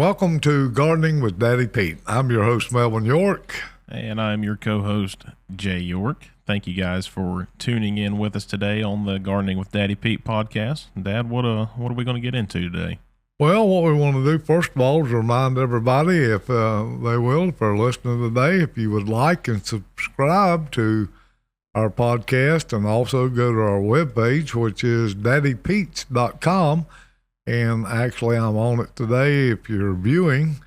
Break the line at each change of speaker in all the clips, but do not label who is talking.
welcome to Gardening with Daddy Pete. I'm your host, Melvin York.
And I'm your co-host, Jay York. Thank you guys for tuning in with us today on the Gardening with Daddy Pete podcast. Dad, what are we going to get into today?
Well, what we want to do, first of all, is remind everybody, if they will, if they're listening today, if you would like and subscribe to our podcast and also go to our webpage, which is daddypetes.com. And actually, I'm on it today. If you're viewing,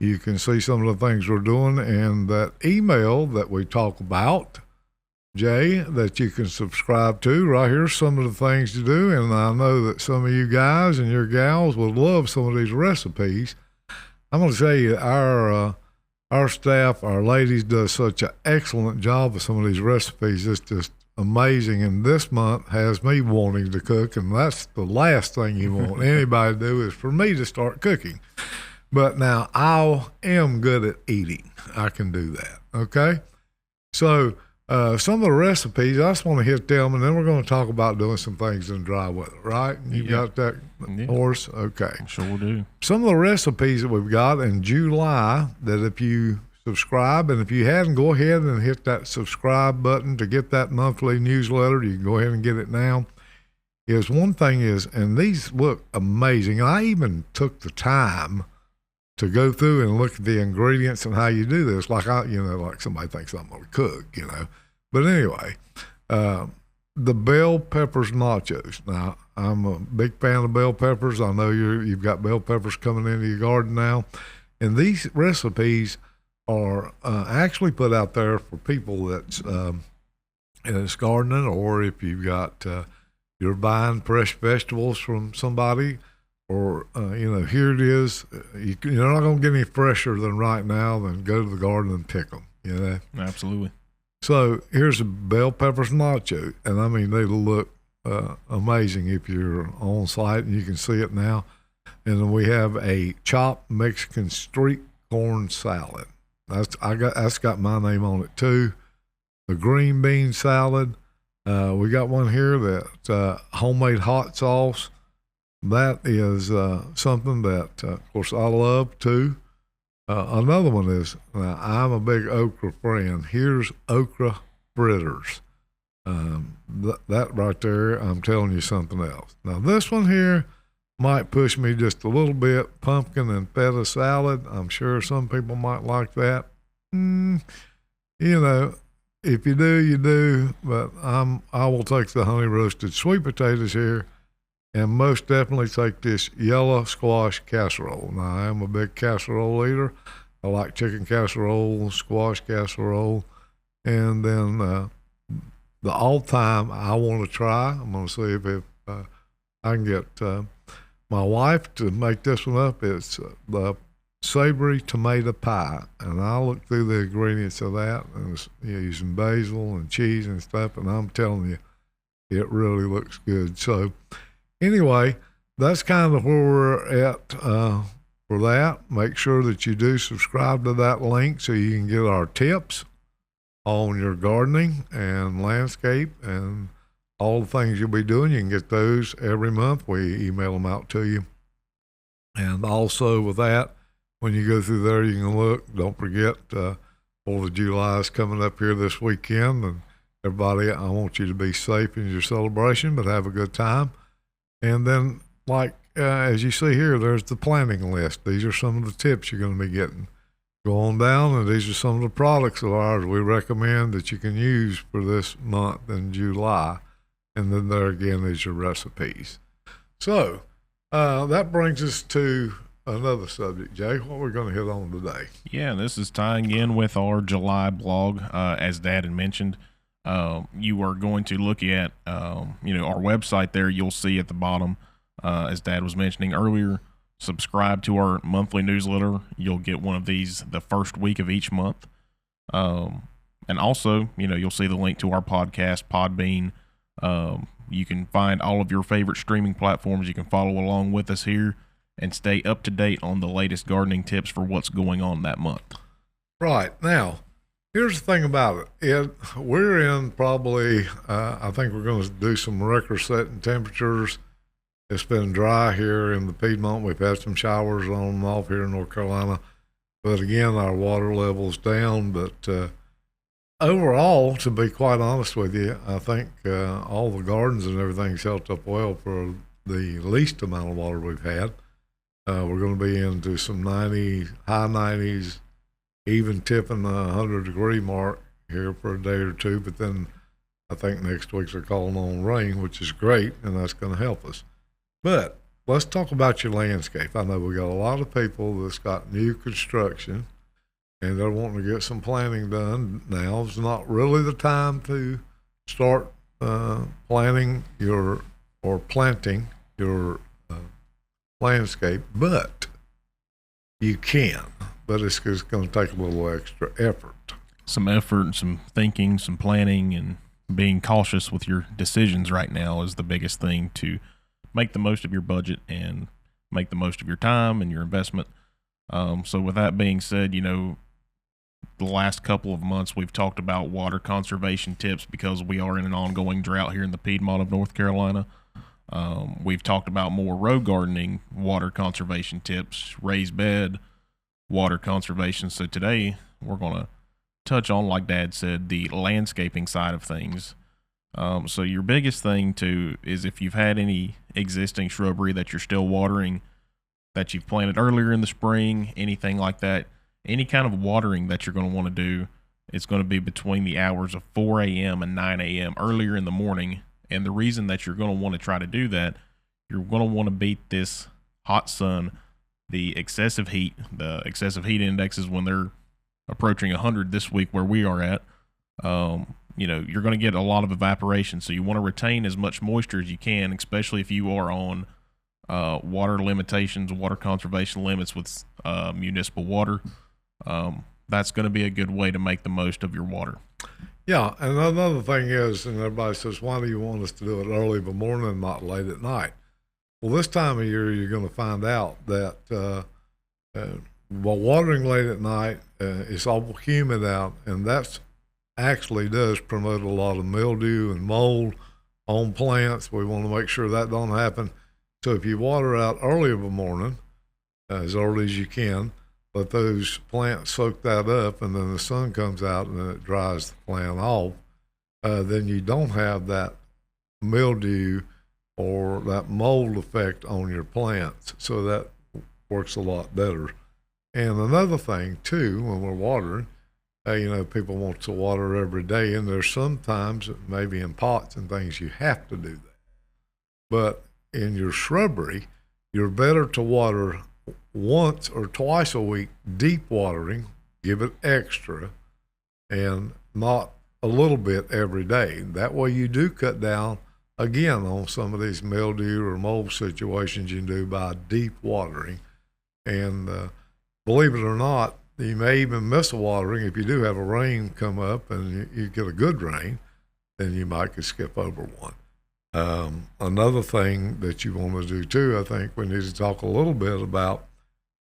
you can see some of the things we're doing, and that email that we talk about, Jay, that you can subscribe to. Right here's some of the things to do, and I know that some of you guys and your gals would love some of these recipes. I'm going to tell you, our staff, our ladies, does such an excellent job with some of these recipes. It's just amazing, and this month has me wanting to cook, and that's the last thing you want anybody to do is for me to start cooking. But now I am good at eating. I can do that. Okay. So some of the recipes, I just want to hit them, and then we're going to talk about doing some things in dry weather, right? You got that horse? Okay.
Sure do.
Some of the recipes that we've got in July that if you subscribe, and if you hadn't, go ahead and hit that subscribe button to get that monthly newsletter. You can go ahead and get it now. One thing is, and these look amazing. I even took the time to go through and look at the ingredients and how you do this. Like like somebody thinks I'm going to cook, But anyway, the bell peppers nachos. Now, I'm a big fan of bell peppers. I know you've got bell peppers coming into your garden now. And these recipes are actually put out there for people that's gardening, or if you've got, you're buying fresh vegetables from somebody, or, here it is. You're not going to get any fresher than right now than go to the garden and pick them,
Absolutely.
So here's a bell peppers nacho, and I mean, they look amazing if you're on site, and you can see it now. And then we have a chopped Mexican street corn salad. That's got my name on it too. The green bean salad. We got one here that's homemade hot sauce. That is something that, of course, I love too. Another one is, now I'm a big okra friend. Here's okra fritters. That right there, I'm telling you something else. Now this one here might push me just a little bit. Pumpkin and feta salad. I'm sure some people might like that. If you do, you do. But I will take the honey roasted sweet potatoes here. And most definitely take this yellow squash casserole. Now, I am a big casserole eater. I like chicken casserole, squash casserole. And then the all-time I want to try, I'm going to see if I can get my wife to make this one up. It's the savory tomato pie. And I looked through the ingredients of that, and it's using basil and cheese and stuff, and I'm telling you, it really looks good. So, anyway, that's kind of where we're at for that. Make sure that you do subscribe to that link so you can get our tips on your gardening and landscape and all the things you'll be doing. You can get those every month. We email them out to you. And also with that, when you go through there, you can look. Don't forget, 4th of July is coming up here this weekend. And everybody, I want you to be safe in your celebration, but have a good time. And then, as you see here, there's the planting list. These are some of the tips you're going to be getting. Go on down, and these are some of the products of ours we recommend that you can use for this month in July. And then there again is your recipes. So that brings us to another subject, Jay. What we're going to hit on today?
Yeah, this is tying in with our July blog. As Dad had mentioned, you are going to look at, our website there. You'll see at the bottom, as Dad was mentioning earlier, subscribe to our monthly newsletter. You'll get one of these the first week of each month. And also, you'll see the link to our podcast, Podbean. You can find all of your favorite streaming platforms. You can follow along with us here and stay up to date on the latest gardening tips for what's going on that month.
Right. Now, here's the thing about it. We're in probably, I think we're going to do some record-setting temperatures It's been dry here in the Piedmont. We've had some showers on and off here in North Carolina. But again, our water level's down. But overall, to be quite honest with you, I think all the gardens and everything's held up well for the least amount of water we've had. We're going to be into some high 90s, even tipping the 100-degree mark here for a day or two. But then I think next week they're calling on rain, which is great, and that's going to help us. But let's talk about your landscape. I know we got a lot of people that's got new construction, and they're wanting to get some planting done. Now's not really the time to start planting your landscape, but you can. But it's going to take a little extra effort.
Some effort, some thinking, some planning, and being cautious with your decisions right now is the biggest thing to make the most of your budget and make the most of your time and your investment. So with that being said, the last couple of months we've talked about water conservation tips because we are in an ongoing drought here in the Piedmont of North Carolina. We've talked about more row gardening, water conservation tips, raised bed, water conservation. So today we're going to touch on, like Dad said, the landscaping side of things. So your biggest thing too is if you've had any existing shrubbery that you're still watering, that you've planted earlier in the spring, anything like that, any kind of watering that you're going to want to do, it's going to be between the hours of 4 a.m. and 9 a.m. earlier in the morning. And the reason that you're going to want to try to do that, you're going to want to beat this hot sun, the excessive heat indexes when they're approaching 100 this week where we are at. You're going to get a lot of evaporation. So you want to retain as much moisture as you can, especially if you are on water limitations, water conservation limits with municipal water. That's going to be a good way to make the most of your water.
Yeah, and another thing is, and everybody says, why do you want us to do it early in the morning and not late at night? Well, this time of year, you're going to find out that while watering late at night, it's awful humid out, and that's actually does promote a lot of mildew and mold on plants. We want to make sure that don't happen. So if you water out early in the morning, as early as you can, let those plants soak that up, and then the sun comes out and then it dries the plant off, then you don't have that mildew or that mold effect on your plants. So that works a lot better. And another thing too, when we're watering, people want to water every day, and there's sometimes maybe in pots and things you have to do that. But in your shrubbery, you're better to water once or twice a week, deep watering, give it extra, and not a little bit every day. That way you do cut down, again, on some of these mildew or mold situations you can do by deep watering. And believe it or not, you may even miss a watering. If you do have a rain come up and you get a good rain, then you might could skip over one. Another thing that you want to do too, I think we need to talk a little bit about,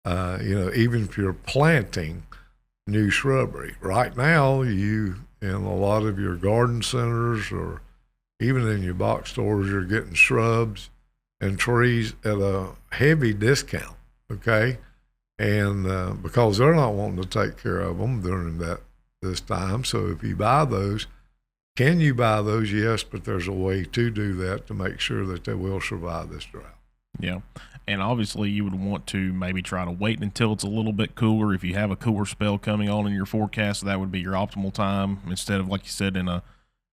even if you're planting new shrubbery. Right now, you, in a lot of your garden centers or even in your box stores, you're getting shrubs and trees at a heavy discount, okay? And because they're not wanting to take care of them during this time. So if you buy those, can you buy those? Yes, but there's a way to do that to make sure that they will survive this drought.
Yeah. And obviously you would want to maybe try to wait until it's a little bit cooler. If you have a cooler spell coming on in your forecast, that would be your optimal time instead of, like you said, in a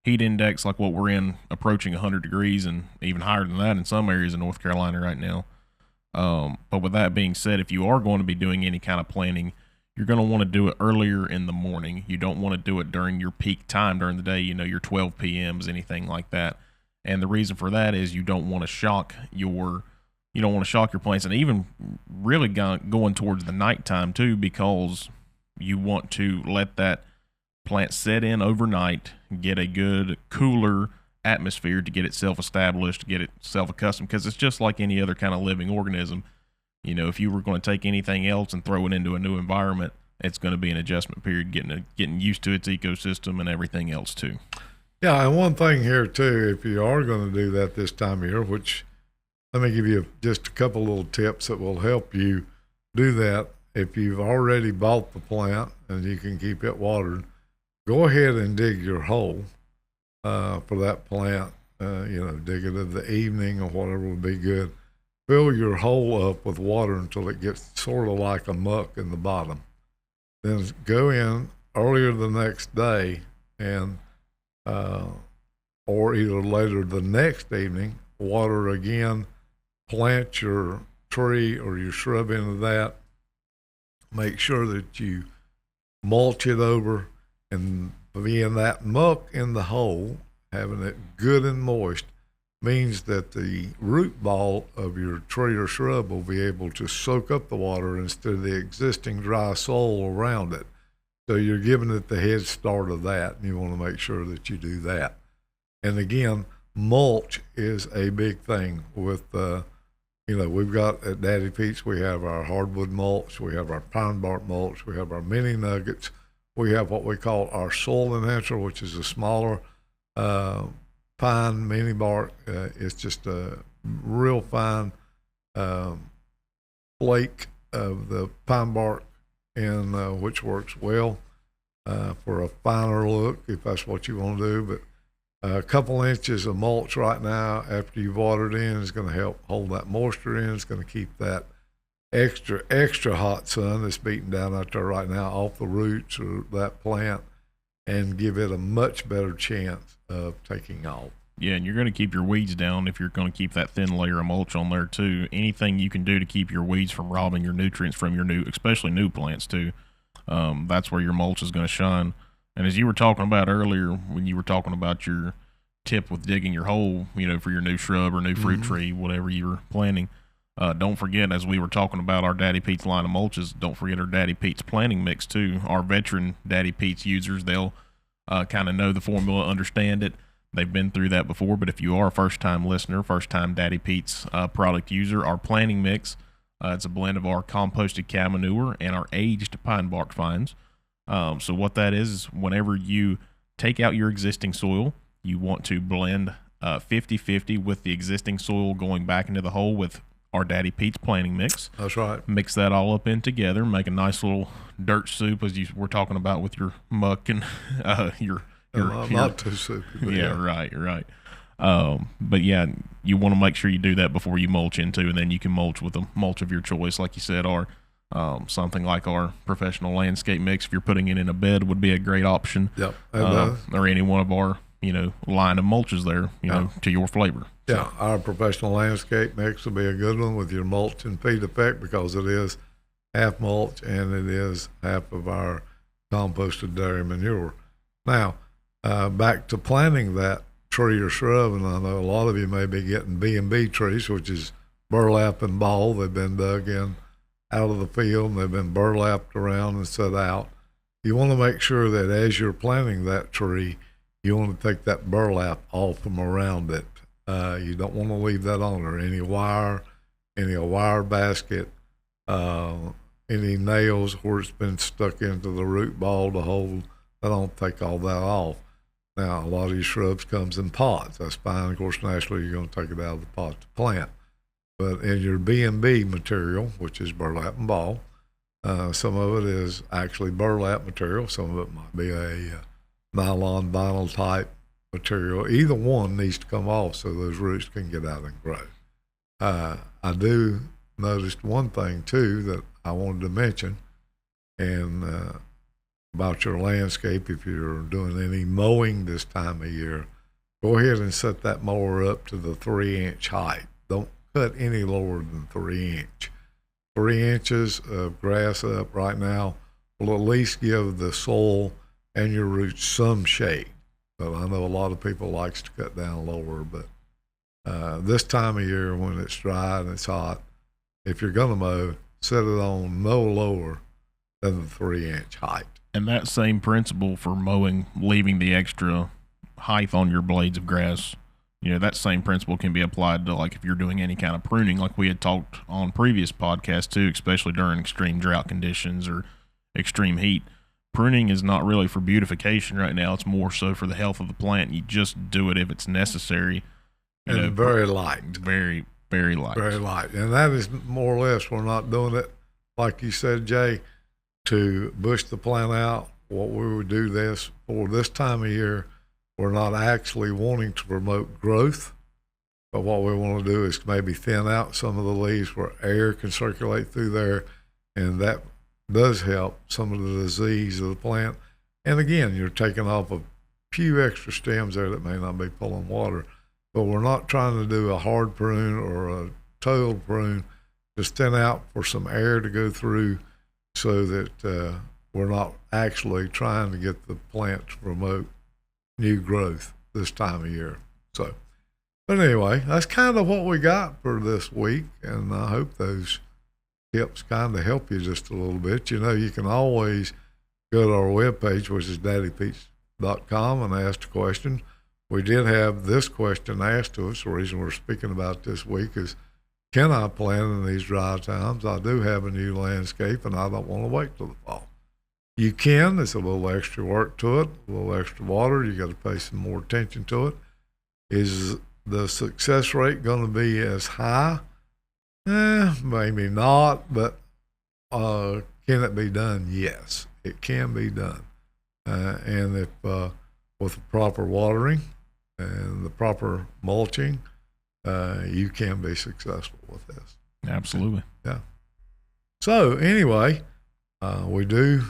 heat index like what we're in, approaching 100 degrees and even higher than that in some areas in North Carolina right now. But with that being said, if you are going to be doing any kind of planting, you're going to want to do it earlier in the morning. You don't want to do it during your peak time during the day, your 12 p.m.s, anything like that. And the reason for that is you don't want to shock your plants, and even really going towards the nighttime too, because you want to let that plant set in overnight, get a good cooler atmosphere to get itself established, to get itself accustomed, because it's just like any other kind of living organism. If you were going to take anything else and throw it into a new environment, it's going to be an adjustment period, getting used to its ecosystem and everything else too.
Yeah, and one thing here too, if you are going to do that this time of year, which let me give you just a couple little tips that will help you do that. If you've already bought the plant and you can keep it watered, go ahead and dig your hole for that plant. Dig it in the evening or whatever would be good. Fill your hole up with water until it gets sort of like a muck in the bottom. Then go in earlier the next day and or either later the next evening, water again, plant your tree or your shrub into that. Make sure that you mulch it over, and being that muck in the hole, having it good and moist, means that the root ball of your tree or shrub will be able to soak up the water instead of the existing dry soil around it. So you're giving it the head start of that, and you want to make sure that you do that. And again, mulch is a big thing with, we've got at Daddy Pete's, we have our hardwood mulch, we have our pine bark mulch, we have our mini nuggets, we have what we call our soil enhancer, which is a smaller pine mini bark. It's just a real fine flake of the pine bark, and which works well for a finer look if that's what you want to do. But a couple inches of mulch right now after you've watered in is going to help hold that moisture in. It's going to keep that extra hot sun that's beating down out there right now off the roots of that plant, and give it a much better chance of taking off.
Yeah, and you're going to keep your weeds down if you're going to keep that thin layer of mulch on there too. Anything you can do to keep your weeds from robbing your nutrients from your especially new plants too, that's where your mulch is going to shine. And as you were talking about earlier, when you were talking about your tip with digging your hole, for your new shrub or new fruit tree, whatever you were planting, don't forget, as we were talking about our Daddy Pete's line of mulches, don't forget our Daddy Pete's planting mix too. Our veteran Daddy Pete's users, they'll kind of know the formula, understand it. They've been through that before. But if you are a first-time listener, first-time Daddy Pete's product user, our planting mix, it's a blend of our composted cow manure and our aged pine bark fines. So what that is whenever you take out your existing soil, you want to blend 50-50 with the existing soil going back into the hole with our Daddy Pete's planting mix.
That's right.
Mix that all up in together, make a nice little dirt soup, as you were talking about with your muck and your
not too soupy.
Yeah, right. But yeah, you want to make sure you do that before you mulch into, and then you can mulch with a mulch of your choice, like you said, or something like our professional landscape mix. If you're putting it in a bed, would be a great option.
Yep.
Or any one of our line of mulches there, to your flavor.
Yeah, our professional landscape mix will be a good one with your mulch and feed effect, because it is half mulch and it is half of our composted dairy manure. Now, back to planting that tree or shrub, and I know a lot of you may be getting B&B trees, which is burlap-and-ball. They've been dug in out of the field, and they've been burlapped around and set out. You want to make sure that as you're planting that tree, you want to take that burlap off from around it. You don't want to leave that on there. Any wire basket, any nails where it's been stuck into the root ball to hold, I don't take all that off. Now, a lot of these shrubs comes in pots. That's fine. Of course, naturally, you're going to take it out of the pot to plant. But in your B&B material, which is burlap-and-ball, some of it is actually burlap material. Some of it might be a nylon vinyl type material. Either one needs to come off so those roots can get out and grow. I do noticed one thing, too, that I wanted to mention, and about your landscape. If you're doing any mowing this time of year, go ahead and set that mower up to the 3-inch height. Don't cut any lower than 3 inch. 3 inches of grass up right now will at least give the soil and your roots some shade. But I know a lot of people likes to cut down lower, but this time of year when it's dry and it's hot, if you're gonna mow, set it on no lower than the 3-inch height.
And that same principle for mowing, leaving the extra height on your blades of grass, that same principle can be applied to, like, if you're doing any kind of pruning, like we had talked on previous podcasts too, especially during extreme drought conditions or extreme heat. Pruning is not really for beautification right now. It's more so for the health of the plant. You just do it if it's necessary.
And very light.
Very, Very light.
Very light. And that is more or less, we're not doing it, like you said, Jay, to bush the plant out. What we would do this for this time of year, we're not actually wanting to promote growth, but what we want to do is maybe thin out some of the leaves where air can circulate through there, and that does help some of the disease of the plant. And again, you're taking off a few extra stems there that may not be pulling water, but we're not trying to do a hard prune or a total prune, just thin out for some air to go through so that we're not actually trying to get the plant to promote new growth this time of year. So, but anyway, that's kind of what we got for this week, and I hope those tips kind of help you just a little bit. You know, you can always go to our webpage, which is daddypeach.com, and ask a question. We did have this question asked to us. The reason we're speaking about this week is, can I plant in these dry times? I do have a new landscape, and I don't want to wait till the fall. You can. It's a little extra work to it, a little extra water. You got to pay some more attention to it. Is the success rate going to be as high? Maybe not, but can it be done? Yes, it can be done. And if with the proper watering and the proper mulching, you can be successful with this.
Absolutely.
Yeah. So anyway, we do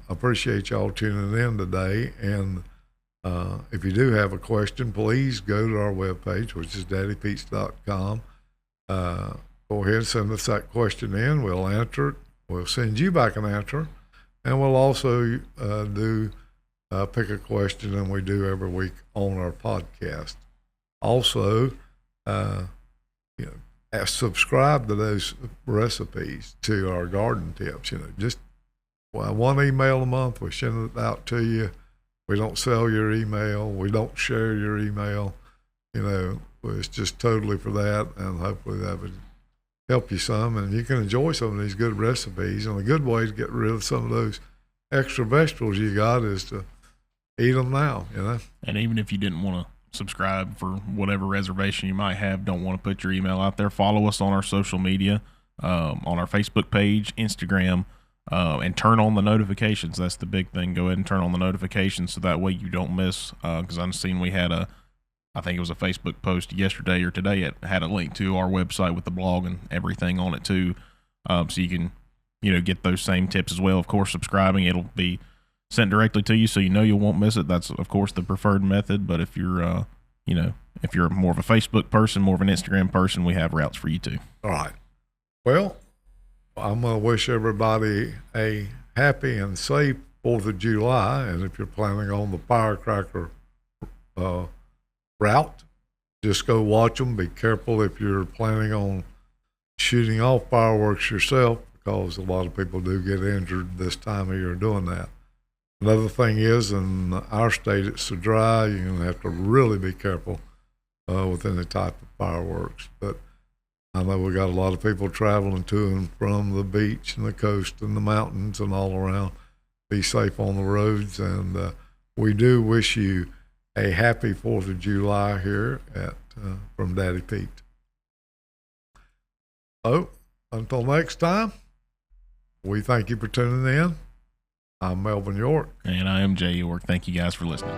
appreciate y'all tuning in today. And if you do have a question, please go to our webpage, which is daddypeach.com. Go ahead and send us that question in. We'll answer it. We'll send you back an answer. And we'll also do pick a question, and we do every week on our podcast. Also, subscribe to those recipes, to our garden tips. Just one email a month. We send it out to you. We don't sell your email. We don't share your email. It's just totally for that, and hopefully that would help you some, and you can enjoy some of these good recipes. And a good way to get rid of some of those extra vegetables you got is to eat them now,
And even if you didn't want to subscribe for whatever reservation you might have, don't want to put your email out there, follow us on our social media, on our Facebook page, Instagram, and turn on the notifications. That's the big thing. Go ahead and turn on the notifications so that way you don't miss, because I've seen we had I think it was a Facebook post yesterday or today. It had a link to our website with the blog and everything on it too. So you can, get those same tips as well. Of course, subscribing, it'll be sent directly to you, so you won't miss it. That's of course the preferred method. But if you're, if you're more of a Facebook person, more of an Instagram person, we have routes for you too.
All right. Well, I'm going to wish everybody a happy and safe 4th of July. And if you're planning on the firecracker route, just go watch them. Be careful if you're planning on shooting off fireworks yourself, because a lot of people do get injured this time of year doing that. Another thing is, in our state, it's so dry, you're going to have to really be careful with any type of fireworks. But I know we got a lot of people traveling to and from the beach and the coast and the mountains and all around. Be safe on the roads, and we do wish you a happy 4th of July here from Daddy Pete. So, until next time, we thank you for tuning in. I'm Melvin York.
And I am Jay York. Thank you guys for listening.